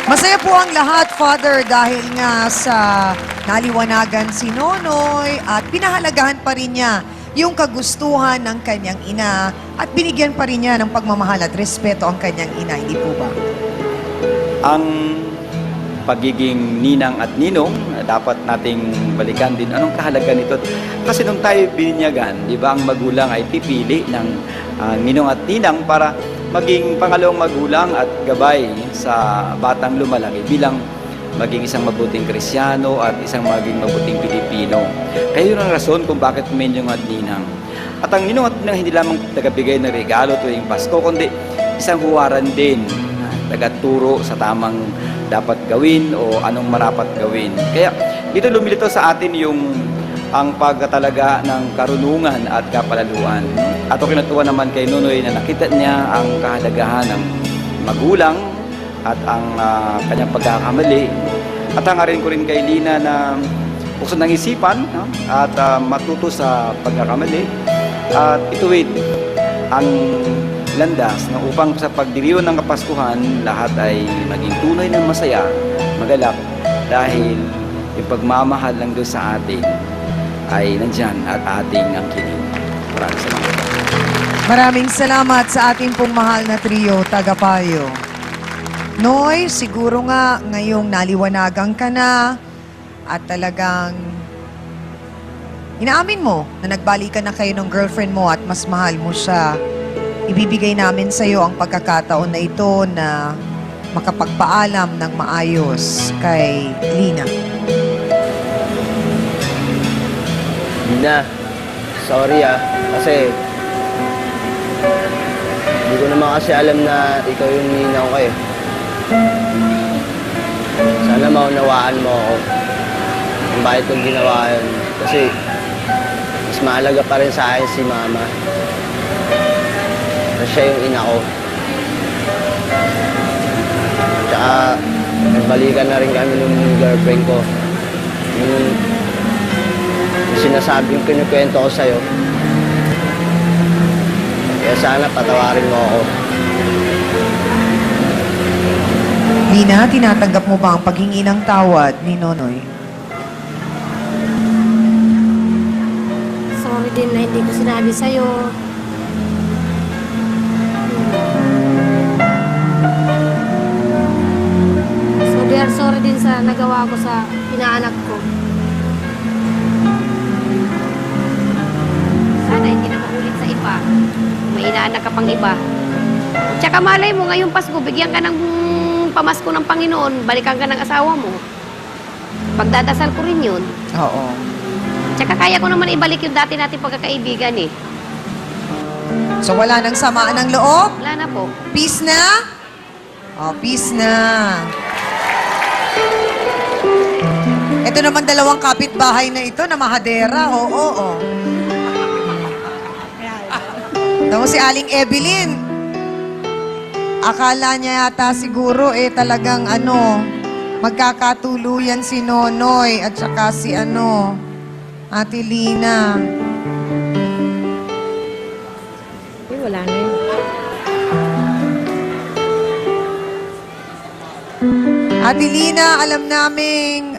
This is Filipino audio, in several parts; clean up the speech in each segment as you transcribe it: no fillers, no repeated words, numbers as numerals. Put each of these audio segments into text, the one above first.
Masaya po ang lahat, Father, dahil nga sa naliwanagan si Nonoy at pinahalagahan pa rin niya yung kagustuhan ng kanyang ina at binigyan pa rin niya ng pagmamahal at respeto ang kanyang ina, hindi po ba? Ang pagiging ninang at ninong, dapat nating balikan din anong kahalagan nito. Kasi nung tayo bininyagan, di ba, ang magulang ay pipili ng ninong at ninang para maging pangalawang magulang at gabay sa batang lumalaki bilang maging isang mabuting Kristyano at isang maging mabuting Pilipino. Kaya yun ang rason kung bakit ninong at ninang. At ang ninong at ninang hindi lamang tagabigay ng regalo tuwing Pasko, kundi isang huwaran din, tagaturo sa tamang dapat gawin o anong marapat gawin. Kaya dito lumilito sa atin ang pagkatalaga ng karunungan at kapalaluan. At ako kinatuwa naman kay Nonoy na nakita niya ang kahalagahan ng magulang at ang kanyang pagkakamali. At hangarin ko rin kay Lina na buksan ng isipan at matuto sa pagkakamali at ituwid ang landas na upang sa pagdiriwang ng Kapaskuhan, lahat ay maging tunay ng masaya, magalak, dahil yung pagmamahal lang doon sa atin ay nandyan at ating angkinin. Maraming salamat. Maraming salamat sa ating pong mahal na trio, Tagapayo. Noy, siguro nga ngayong naliwanagan ka na at talagang inaamin mo na nagbalikan na kayo ng girlfriend mo at mas mahal mo siya. Ibibigay namin sa iyo ang pagkakataon na ito na makapagpaalam ng maayos kay Lina. Lina, sorry kasi hindi ko naman kasi alam na ikaw yung ninang ko eh. Sana maunawaan mo ako kung bakit kong ginawa yun. Kasi mas mahalaga pa rin sa akin si Mama. Na siya yung ina ko. Tsaka nagbalikan na rin kami ng girlfriend ko. Yung sinasabing kinukwento ko sa'yo. Kaya sana patawarin mo ako. Lina, tinatanggap mo ba ang paghingi ng tawad ni Nonoy? Sorry din na hindi ko sinabi sa'yo. Sorry din sa nagawa ko sa inaanak ko. Sana hindi na maulit sa iba. May inaanak ka pang iba. Tsaka malay mo, ngayong Pasko, bigyan ka ng pamasko ng Panginoon, balikan ka ng asawa mo. Pagdadasal ko rin yun. Oo. Tsaka kaya ko naman ibalik yung dati natin pagkakaibigan eh. So wala nang samaan ng loob? Wala na po. Peace na? Oh, peace na. Ito naman dalawang kapitbahay na ito na mahadera. Oo. Tapos si Aling Evelyn, akala niya yata siguro talagang magkakatuluyan si Nonoy at saka si Ate Lina. Wala na yun. Ate Lina, alam naming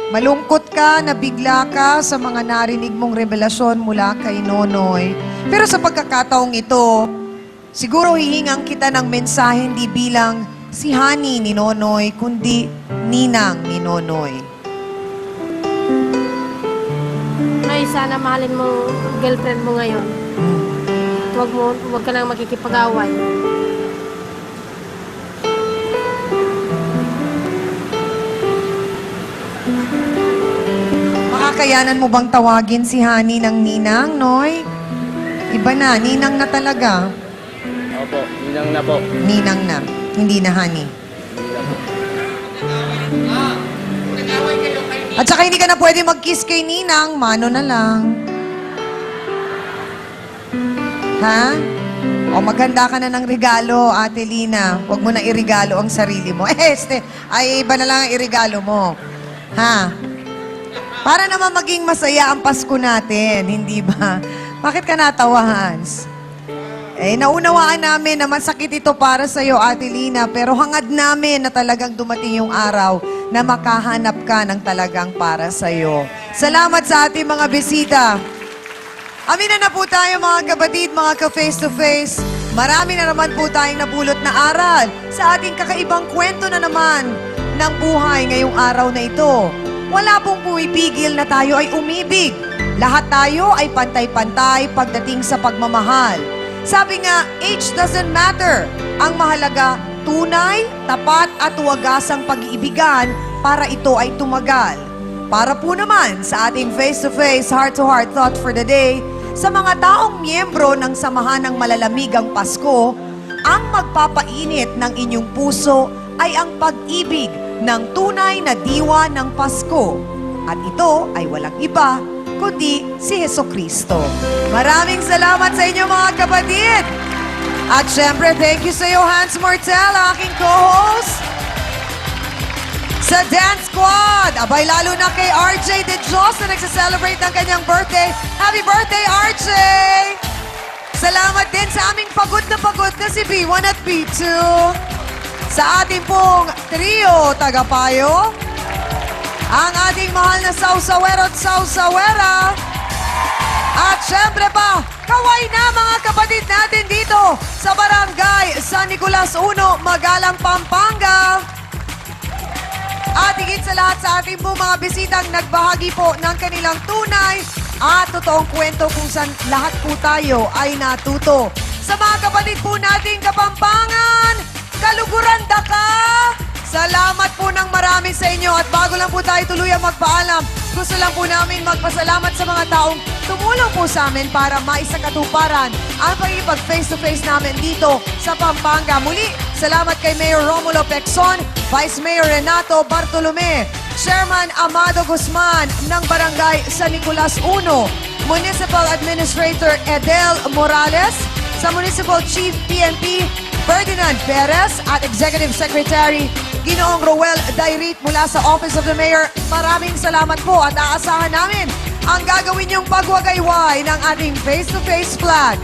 malungkot ka, nabigla ka sa mga narinig mong revelasyon mula kay Nonoy. Pero sa pagkakataong ito, siguro hihingang kita ng mensahe hindi bilang si Honey ni Nonoy, kundi ninang ni Nonoy. Ay, sana mahalin mo girlfriend mo ngayon. Huwag ka nang makikipag-away. Makakayanan mo bang tawagin si Honey ng ninang, Noy? Iba na, ninang na talaga. Opo, ninang na po. Ninang na, hindi na Honey. At saka hindi ka na pwede mag-kiss kay ninang, mano na lang. Ha? O maghanda ka na ng regalo, Ate Lina. Huwag mo na irigalo ang sarili mo. Ay, iba na lang ang irigalo mo. Ha? Para naman maging masaya ang Pasko natin, hindi ba? Bakit ka natawa, Hans? Naunawaan namin na masakit ito para sa iyo, Ate Lina, pero hangad namin na talagang dumating yung araw na makahanap ka ng talagang para sa iyo. Salamat sa ating mga bisita. Aminan na po tayo mga kapatid, mga ka-face-to-face. Marami na naman po tayong napulot na aral sa ating kakaibang kwento na naman ng buhay ngayong araw na ito. Wala pong pumipigil na tayo ay umibig. Lahat tayo ay pantay-pantay pagdating sa pagmamahal. Sabi nga, age doesn't matter. Ang mahalaga, tunay, tapat at wagasang pag-iibigan para ito ay tumagal. Para po naman sa ating face-to-face, heart-to-heart thought for the day, sa mga taong miyembro ng Samahan ng Malalamigang Pasko, ang magpapainit ng inyong puso ay ang pag-ibig ng tunay na diwa ng Pasko. At ito ay walang iba, kundi si Hesukristo. Maraming salamat sa inyo mga kapatid! At syempre, thank you sa iyo, Hans Mortel, aking co-host. Sa Dance Squad, abay lalo na kay RJ De Dios na nagsa-celebrate ng kanyang birthday. Happy birthday, RJ! Salamat din sa aming pagod na si B1 at B2. Sa ating pong trio, tagapayo, ang ating mahal na Sausawero at Sausawera. At syempre pa, kaway na mga kapatid natin dito sa Barangay San Nicolas 1, Magalang, Pampanga. At higit sa lahat sa ating po mga bisitang nagbahagi po ng kanilang tunay at totoong kwento kung saan lahat po tayo ay natuto. Sa mga kapatid po nating Kapampangan, Kaluguran Daka, salamat po ng marami sa inyo at bago lang po tayo tuluyang magpaalam, gusto lang po namin magpasalamat sa mga taong tumulong po sa amin para maisakatuparan ang pagiging face-to-face namin dito sa Pampanga. Muli, salamat kay Mayor Romulo Pecson, Vice Mayor Renato Bartolome, Chairman Amado Guzman ng Barangay San Nicolas 1, Municipal Administrator Edel Morales, sa Municipal Chief PNP Ferdinand Perez at Executive Secretary Ginoong Roel Dairit mula sa Office of the Mayor. Maraming salamat po at aasahan namin ang gagawin niyong pagwagayway ng ating face-to-face flag.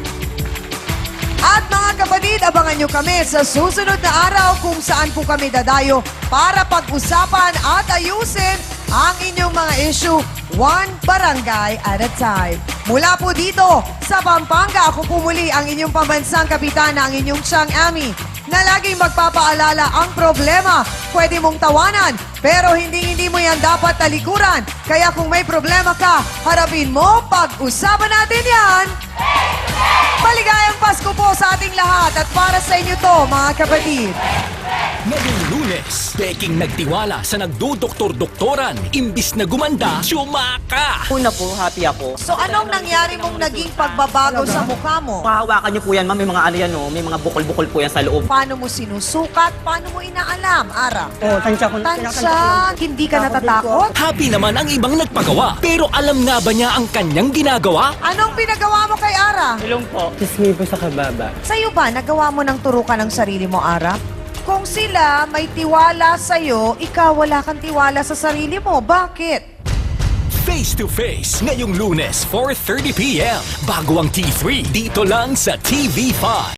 At mga kapatid, abangan niyo kami sa susunod na araw kung saan po kami dadayo para pag-usapan at ayusin ang inyong mga issue one barangay at a time. Mula po dito sa Pampanga, ako po muli ang inyong pambansang kapitana, ang inyong Chang Ami, na laging magpapaalala ang problema. Pwede mong tawanan, pero hindi mo yan dapat talikuran. Kaya kung may problema ka, harapin mo, pag-usapan natin yan. Maligayang Pasko po sa ating lahat at para sa inyo to, mga kapatid. Ngayong Lunes, peking nagtiwala sa nagdudoktor-doktoran, imbis na gumanda, sumaka! Una po, happy ako. So anong nangyari mong naging pagbabago sa mukha mo? Pahawakan niyo po yan, ma'am. May mga ano yan, oh. May mga bukol-bukol po yan sa loob. Paano mo sinusukat? Paano mo inaalam, Ara? Oh, tansya ko. Tansya, hindi ka natatakot? Happy naman ang ibang nagpagawa, pero alam nga ba niya ang kanyang ginagawa? Anong pinagawa mo kay Ara? Ilong po. Sismi po sa kababa. Sa'yo ba, nagawa mo ng turukan ng sarili mo, Ara? Kung sila may tiwala sa'yo, ikaw wala kang tiwala sa sarili mo. Bakit? Face to Face, ngayong Lunes, 4:30 p.m. Bago ang T3, dito lang sa TV5.